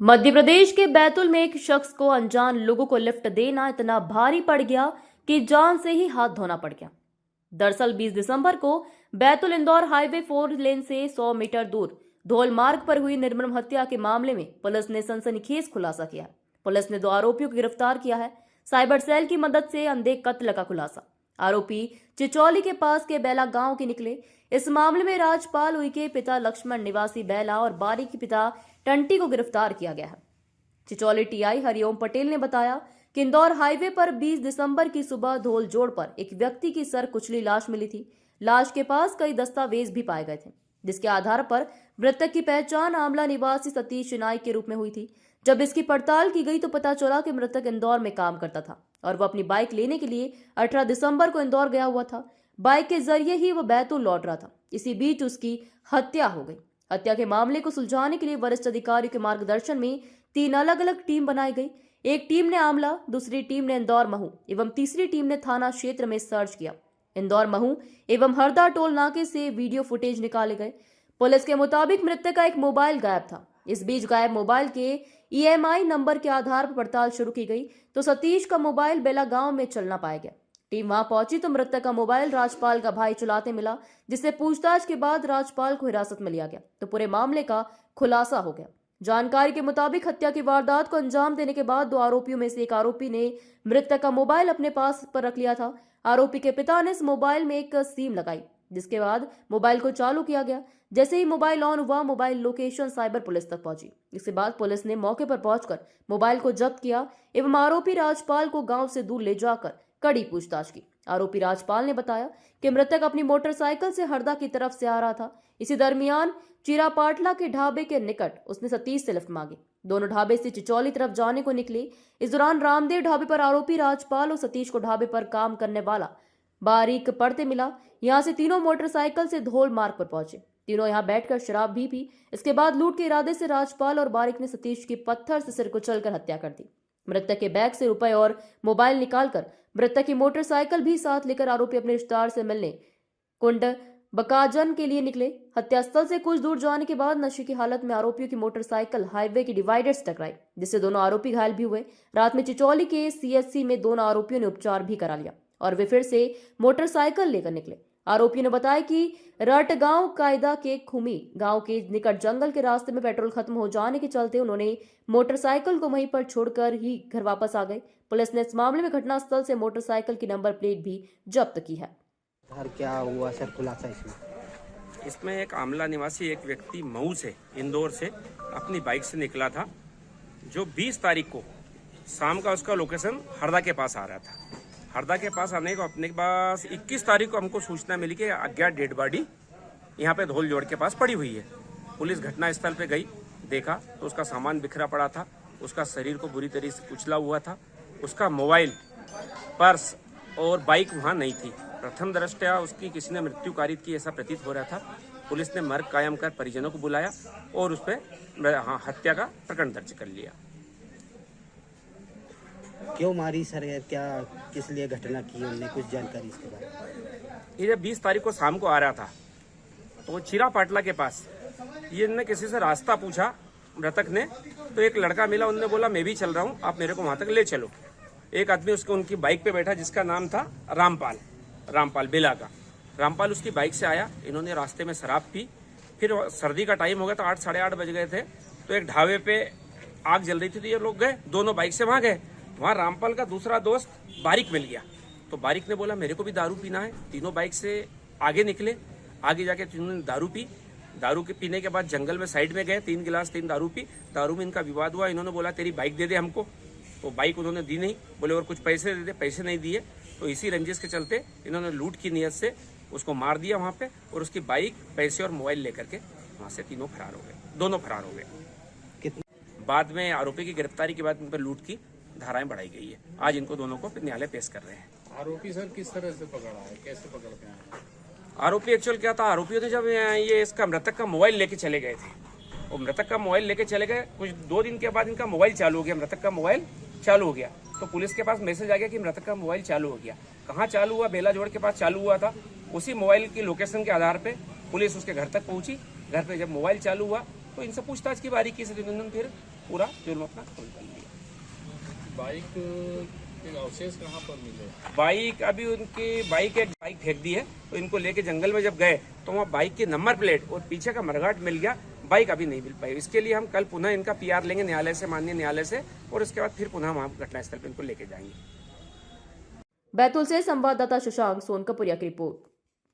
मध्य प्रदेश के बैतूल में एक शख्स को अनजान लोगों को लिफ्ट देना इतना भारी पड़ गया कि जान से ही हाथ धोना पड़ गया। दरअसल 20 दिसंबर को बैतूल इंदौर हाईवे 4 लेन से 100 मीटर दूर धौल मार्ग पर हुई निर्मम हत्या के मामले में पुलिस ने सनसनीखेज खुलासा किया। पुलिस ने 2 आरोपियों को गिरफ्तार किया है। साइबर सेल की मदद से अंधे कत्ल का खुलासा। आरोपी चिचौली के पास के बेला गांव के निकले। इस मामले में राजपाल उई के पिता लक्ष्मण निवासी बेला और बारी के पिता टंटी को गिरफ्तार किया गया है। चिचौली टीआई हरिओम पटेल ने बताया कि इंदौर हाईवे पर 20 दिसंबर की सुबह धौल जोड़ पर एक व्यक्ति की सर कुचली लाश मिली थी। लाश के पास कई दस्तावेज भी पाए गए थे, जिसके आधार पर मृतक की पहचान आमला निवासी सतीश नाइक के रूप में हुई थी। जब इसकी पड़ताल की गई तो पता चला कि मृतक इंदौर में काम करता था और वह अपनी बाइक लेने के लिए 18 दिसंबर को इंदौर गया हुआ था। बाइक के जरिए ही वह बैतूल लौट रहा था। इसी बीच उसकी हत्या हो गई। हत्या के मामले को सुलझाने के लिए वरिष्ठ अधिकारियों के मार्गदर्शन में 3 अलग अलग टीम बनाई गई। एक टीम ने आमला, दूसरी टीम ने इंदौर महू एवं तीसरी टीम ने थाना क्षेत्र में सर्च किया। इंदौर महू एवं हरदा टोल नाके से वीडियो फुटेज निकाले गए। पुलिस के मुताबिक मृतक का एक मोबाइल गायब था। इस बीच गायब मोबाइल के EMI नंबर के आधार पर पड़ताल शुरू की गई तो सतीश का मोबाइल बेला गांव में चलना पाया गया। टीम वहां पहुंची तो मृतक का मोबाइल राजपाल का भाई चलाते मिला, जिससे पूछताछ के बाद राजपाल को हिरासत में लिया गया तो पूरे मामले का खुलासा हो गया। जानकारी के मुताबिक हत्या की वारदात को अंजाम देने के बाद 2 आरोपियों में से एक आरोपी ने मृतक का मोबाइल अपने पास पर रख लिया था। आरोपी के पिता ने इस मोबाइल में एक सिम लगाई, जिसके बाद मोबाइल को चालू किया गया। जैसे ही मोबाइल ऑन हुआ, मोबाइल लोकेशन साइबर पुलिस तक पहुंची। इसके बाद पुलिस ने मौके पर पहुंचकर मोबाइल को जब्त किया एवं आरोपी राजपाल को गांव से दूर ले जाकर कड़ी पूछताछ की। आरोपी राजपाल ने बताया कि मृतक अपनी मोटरसाइकिल से हरदा की तरफ से आ रहा था। इसी दरमियान चिरापाटला के ढाबे के निकट उसने सतीश से लिफ्ट मांगी। दोनों ढाबे से चिचौली तरफ जाने को निकले। इस दौरान रामदेव ढाबे पर आरोपी राजपाल और सतीश को ढाबे पर काम करने वाला बारीक पड़ते मिला। यहाँ से तीनों मोटरसाइकिल से धौल मार्ग पर पहुंचे। तीनों यहाँ बैठकर शराब भी पी। इसके बाद लूट के इरादे से राजपाल और बारिक ने सतीश की पत्थर से सिर कुचलकर हत्या कर दी। मृतक के बैग से रुपए और मोबाइल निकालकर मृतक की मोटरसाइकिल भी साथ लेकर आरोपी अपने रिश्तेदार से मिलने कुंड बकाजन के लिए निकले। हत्यास्थल से कुछ दूर जाने के बाद नशे की हालत में आरोपियों की मोटरसाइकिल हाईवे की डिवाइडर से टकराई, जिससे दोनों आरोपी घायल भी हुए। रात में चिचौली के CSC में दोनों आरोपियों ने उपचार भी करा लिया और वे फिर से मोटरसाइकिल लेकर निकले। आरोपियों ने बताया कि रटगांव कायदा के खुमी गांव के निकट जंगल के रास्ते में पेट्रोल खत्म हो जाने के चलते उन्होंने मोटरसाइकिल को वहीं पर छोड़कर ही घर वापस आ गए। पुलिस ने इस मामले में घटनास्थल से मोटरसाइकिल की नंबर प्लेट भी जब्त की है। क्या हुआ सर खुलासा इसमें एक आमला निवासी एक व्यक्ति मऊ से इंदौर से अपनी बाइक से निकला था, जो 20 तारीख को शाम का उसका लोकेशन हरदा के पास आ रहा था। हरदा के पास आने को अपने पास 21 तारीख को हमको सूचना मिली कि अज्ञात डेड बॉडी यहाँ पे धौल जोड़ के पास पड़ी हुई है। पुलिस घटना स्थल पे गई, देखा तो उसका सामान बिखरा पड़ा था, उसका शरीर को बुरी तरीके से कुचला हुआ था, उसका मोबाइल, पर्स और बाइक वहाँ नहीं थी। प्रथम दृष्टया उसकी किसी ने मृत्यु कारित की ऐसा प्रतीत हो रहा था। पुलिस ने मर्ग कायम कर परिजनों को बुलाया और उस पर हत्या का प्रकरण दर्ज कर लिया। क्यों मारी सर, क्या किस लिए घटना की, उन्होंने कुछ जानकारी इसके बारे में? ये जब 20 तारीख को शाम को आ रहा था तो चिरापाटला के पास ये ने किसी से रास्ता पूछा मृतक ने, तो एक लड़का मिला, उन्होंने बोला मैं भी चल रहा हूँ, आप मेरे को वहां तक ले चलो। एक आदमी उसको उनकी बाइक पे बैठा जिसका नाम था रामपाल बेला का। रामपाल उसकी बाइक से आया। इन्होंने रास्ते में शराब पी। फिर सर्दी का टाइम हो गया तो 8 साढ़े 8 बज गए थे, तो एक ढाबे पे आग जल रही थी तो ये लोग गए, दोनों बाइक से वहां गए। वहां रामपाल का दूसरा दोस्त बारिक मिल गया, तो बारिक ने बोला मेरे को भी दारू पीना है। तीनों बाइक से आगे निकले। आगे जाके तीनों ने दारू पी। दारू के पीने के बाद जंगल में साइड में गए, 3 गिलास 3 दारू पी। दारू में इनका विवाद हुआ। इन्होंने बोला तेरी बाइक दे दे हमको, तो बाइक उन्होंने दी नहीं। बोले और कुछ पैसे दे दे, पैसे नहीं दिए। तो इसी रंजिश के चलते इन्होंने लूट की नीयत से उसको मार दिया वहां पे, और उसकी बाइक, पैसे और मोबाइल लेकर के वहां से तीनों फरार हो गए, दोनों फरार हो गए। बाद में आरोपी की गिरफ्तारी के बाद इन पर लूट की धाराएं बढ़ाई गई है। आज इनको दोनों को न्यायालय पेश कर रहे हैं। आरोपी सर किस तरह से पकड़ा है, कैसे पकड़ के आए? आरोपी एक्चुअल क्या था, आरोपियों ने जब ये इसका मृतक का मोबाइल लेके चले गए थे, और मृतक का मोबाइल लेके चले गए, कुछ 2 दिन के बाद इनका मोबाइल चालू हो गया, मृतक का मोबाइल चालू हो गया। तो पुलिस के पास मैसेज आ गया कि मृतक का मोबाइल चालू हो गया। कहाँ चालू हुआ? बेला जोड़ के पास चालू हुआ था। उसी मोबाइल की लोकेशन के आधार पे पुलिस उसके घर तक पहुंची। घर पे जब मोबाइल चालू हुआ तो इनसे पूछताछ की बारीकी से इन्होंने फिर पूरा जुर्म अपना कबूल कर लिया। बाइक के अवशेष कहाँ पर मिले? बाइक अभी उनकी बाइक फेंक दी है, तो इनको लेके जंगल में जब गए तो वहाँ बाइक की नंबर प्लेट और पीछे का मरघाट मिल गया, बाइक अभी नहीं मिल पाई। इसके लिए हम कल पुनः इनका PR लेंगे न्यायालय से, माननीय न्यायालय से, और उसके बाद फिर पुनः हम घटनास्थल पर इनको लेके जाएंगे। बैतूल से संवाददाता शशांक सोनकपुरिया की रिपोर्ट।